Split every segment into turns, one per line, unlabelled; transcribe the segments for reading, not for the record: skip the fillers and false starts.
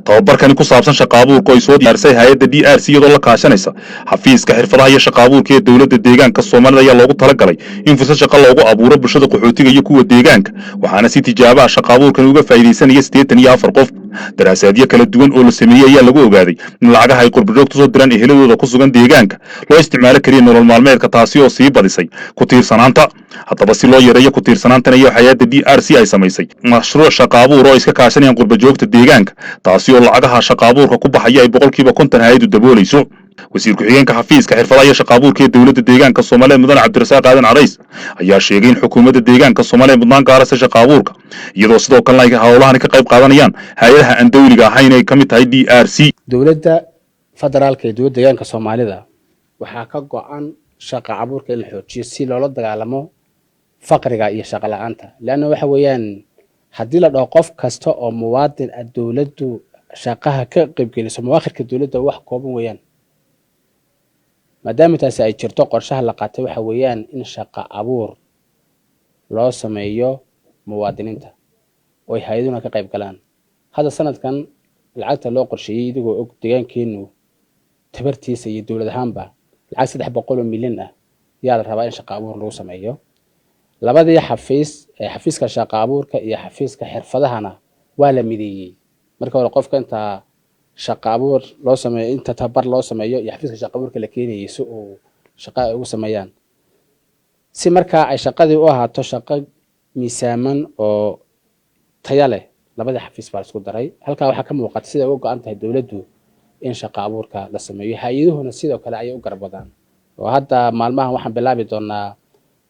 tababarkani ku saabsan shaqo abuurka oo ay soo diyaarisay hay'adda DRC iyadoo la kaashanaysa xafiiska xirfadaha iyo shaqo abuurka ee dowladda deegaanka Soomaalida ayaa loogu talagalay in fursad shaqo loogu abuuro bulshada qaxootiga iyo kuwa deegaanka waxaana si tijaabo ah shaqo abuurkan uga faa'iideysanaya 84 qof daraasaadyo kala duwan oo la sameeyay ayaa lagu ogaaday in lacagaha ay qurbo-joogtu soo diraan eheladooda ku sugan deegaanka loo isticmaalo kaliya nolol maalmeedka taasi oo sii badisay ku tiirsanaanta haddaba si loo yareeyo ku tiirsanaantan iyo hay'adda DRC ay samaysay mashruuc shaqo abuur oo iska kaashanayaan qurbo-joogta deegaanka taasi oo lacagaha shaqo abuurka ku baxaya ay 50% hay'addu daboolayso wasiir ku-xigeenka xafiiska xirfadaha iyo shaqo abuurka ee dowladda deegaanka Soomaaliya Mudane Cabdirasaaq Aadan Carays ayaa sheegay in xukuumadda deegaanka Soomaaliya mudnaan gaar ah shaqo abuurka iyadoo sidoo kale ay hawlahan ka qayb qaadanayaan hay'adaha aan dawliga ahayn ay kamid tahay DRC
dowladda federaalka ee dowladda deegaanka Soomaalida waxaa ka go'an shaqo abuurka in la xoojiyo si loola dagaalamo faqriga iyo shaqo la'aanta laana waxa weeyaan haddii la dhaho qof kasta oo muwaadin ah dowladdu shaqaha ka qaybgeliso muwaadinka dowladda wax kooban weeyaan maadaama taasi ay jirto qorshaha la qaatay waxa weeyaan in shaqo abuur loo sameeyo muwaadiniinta oo ay hay'aduhu ka qayb galaan hada sanadkan lacagta loo qorsheeyay idigoo og deegaankeenu tabartiisa iyo dowlad ahaanba lacag 300 milyan ah yaa la rabaa in shaqo abuur lagu sameeyo labadii xafiiska shaqo abuurka iyo xafiiska xirfadahana waa la mideeyay marka hore qofka inta shaqo abuur loo sameeyo inta tabar loo sameeyo iyo xafiiska shaqo abuurka la keenayay si uu shaqo ugu sameeyaan si marka ay shaqadii u ahaato shaqo miisaaman oo tayo leh labadii xafiis baa isku daray halka waxa ka muuqata sida ugu go'an tahay dowladdu in shaqo abuurka la sameeyo hay'aduhuna sidoo kale ay u garbadaan oo hadda maalmahan waxaan bilaabi doonaa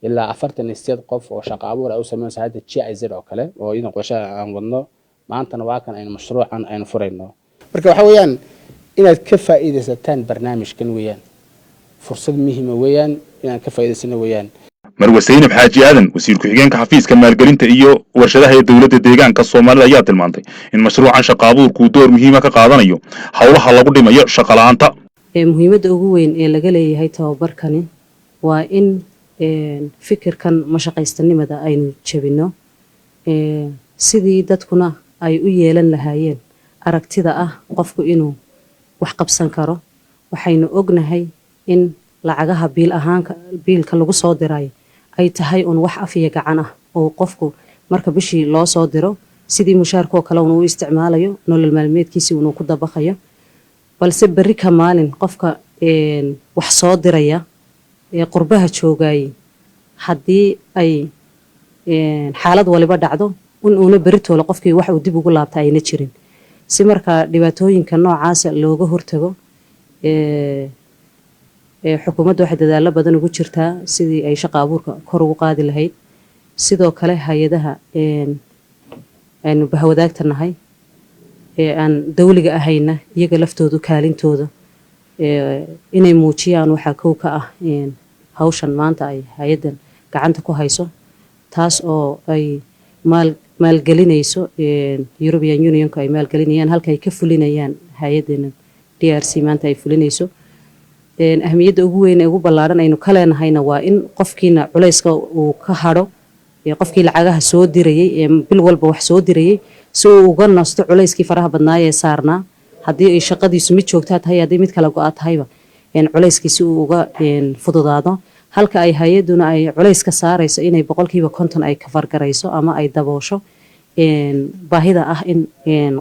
ilaa 48 qof oo shaqo abuur ay u sameeyaan hay'adda GIZ oo kale oo iyadoo qorshe aan wadno maantana waa kan aynu mashruucan aynu furayno marka waxa weeyaan inaad ka faa'iideysataan barnaamijkan weeyaan fursad muhiim ah weeyaan inaad ka faa'iideysano weeyaan
Marwa Saynab Xaaji Aadan wasiir ku-xigeenka xafiiska maalgelinta iyo warshadaha ee dowladda deegaanka Soomaalida ayaa tilmaantay in mashruucan shaqo abuurku door muhiim ah ka qaadanayo hawlaha lagu dhimayo shaqo la'aanta
muhiimadda ugu weyn ee laga leeyahay tababarkani waa in fikirkan mashaqaystanimada aynu jabino sidii dadkuna ay u yeelan lahaayeen aragtida ah qofku inuu wax qabsan karo waxaynu ognahay in lacagaha biilka lagu soo diray ay tahay un wax af iyo gacan ah oo qofku marka bishii loo soo diro sidii mushaarkoo kale uu isticmaalayo nolol maalmeedkiisa uu ku dabaqayo balse bari ka maalin qofka wax soo diraya ee qurbaha joogay haddii ay xaalad waliba dhacdo una beritoole qofkii wax uu dib ugu laabtay ayna jirin si marka dhibaatooyinka noocaas looga hortago xukuumaddu waxay dadaalo badan ugu jirtaa sidii ay shaqo abuurka kor ugu qaadi lahayd sidoo kale hay'adaha aynu bahwadaagta nahay ee aan dawliga ahayna iyaga laftoodu kaalintooda inay muujiyaan waxa kow ka ah hawshan maanta ay hay'adan gacanta ku hayso taas oo ay maalgelinayso European Unionka ay maalgelinayaan halka ay ka fulinayaan hay'adan DRC maanta ay fulinayso ahmiyadda ugu weyn ee ugu ballaaran aynu ka leenahayna waa in qofkiina culayska uu ka haro qofkii lacagaha soo dirayay bil walba wax soo dirayay si uu uga nasto culayskii faraha badnaayay saarnaa haddii ay shaqadiisu mid joogtaa tahay haddii mid kala go'a tahayba culayskiisi uu uga fududaado halka ay hay'aduna ay culayska saarayso inay 50% ay ka fargarayso ama ay daboosho baahida ah in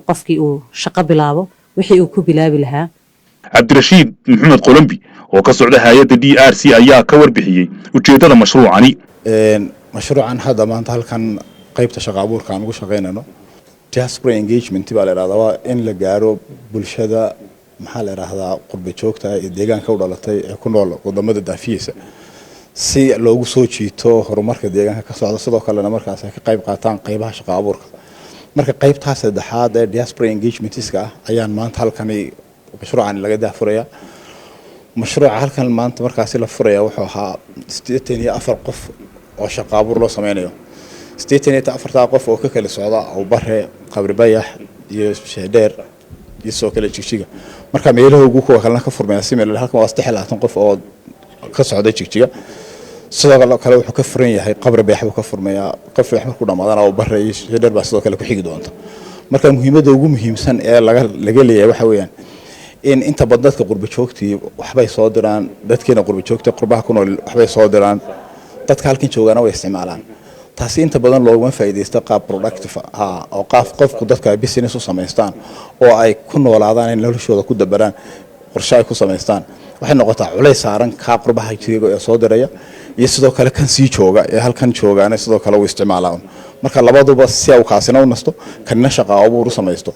qofkii uu shaqo bilaabo wixii uu ku bilaabi lahaa
Cabdirashiid Maxamed Qolambi oo ka socda hay'adda DRC ayaa ka warbixiyay ujeedada mashruucani
mashruucan hadda maanta halkan qaybta shaqo abuurka aan ugu shaqeynayno diaspora engagement baa la yiraahdaa in la gaaro bulshada maxaa la yiraahdaa qurbo joogta ee deegaanka u dhalatay ee ku nool wadamada daafiisa si loogu soo jiito horumarka deegaanka ka socda sidoo kale markaas ay ka qayb qaataan qaybaha shaqo abuurka marka qaybtaas saddexaad ee diaspora engagement-iska ayaan maanta halkan mashruucan laga daafuraya mashruuca halkan maanta markaas la furaya wuxuu ahaa 84 qof oo shaqo abuur loo sameynayo 84 qof oo ka kala socda oo bare qabri bayax iyo sheedheer iyo soo kala jigjiga marka meelaha ugu kala ka furmaya si meel halkan waa 16 qof oo ka socda jigjiga sidoo kale wuxuu ka furan yahay qabri bayax uu ka furmaya qof wax markuu dhamaadana oo bare iyo sheedheer baa sidoo kale ku xigi doonta marka muhiimadda ugu muhiimsan ee laga leeyahay waxa weeyaan in inta badan dadka qurba joogtii waxbay soo diraan, dadkeena qurba joogta qurbaha ku nool waxbay soo diraan, dadka halkan joogana way isticmaalaan. taasi inta badan looguma faa'iideysto qaab productive oo qofku dadka business u samaystaan oo ay ku noolaadaan in noloshooda ku dabaraan qorshe ay ku samaystaan. waxay noqotaa culays saaran ka qurbaha jooga ee soo diraya iyo sidoo kale kan sii jooga ee halkan joogaana sidoo kale u isticmaalaan. marka labaduba si uu kaasina u nasto kana shaqo abuur u samaysto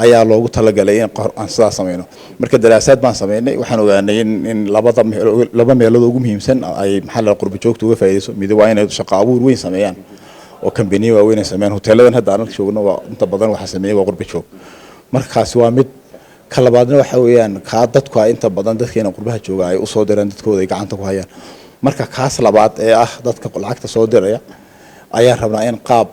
ayaa loogu talagalay in aan sidaas sameeyno. marka daraasaad baan sameynay waxaan ogaanay in laba meelood ugu muhiimsan ay maxalli qurba joogta uga faa'iideyso. mid waa inay shaqo abuur weyn sameeyaan oo company waaweyn ay sameeyaan. hoteeladan hadda aan joogno waa inta badan waxa sameeyay waa qurba joog. markaas waa mid ka labaadna waxa weeyaan ka dadku ay inta badan dadkeena qurbaha jooga ay u soo diraan dadkooda ay gacanta ku hayaan. marka kaas labaad ee dadka lacagta soo diraya ayaa rabnaa in qaab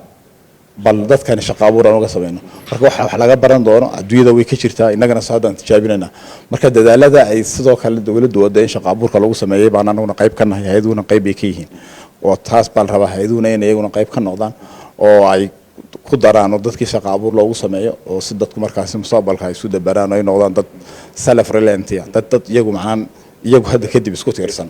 bal dadkan shaqo abuur aan uga sameeyno. marka wax laga baran doono adduunyada way ka jirtaa, innagana saadaan tijaabinayna. marka dadaalada ay sidoo kale dawladdu wada in shaqo abuurka lagu sameeyay baan anaguna qayb ka nahay, hay'aduhuna qayb ay ka yihiin. oo taas bal raba hay'aduhuna in iyaguna qayb ka noqdaan oo ay ku daraan oo dadkii shaqo abuur loogu sameeyo oo si dadku markaas mustaqbalka ay isu dabaraan oo ay noqdaan dad self reliant dad iyagu macnaan iyagu hadda kadib isku tiirsan.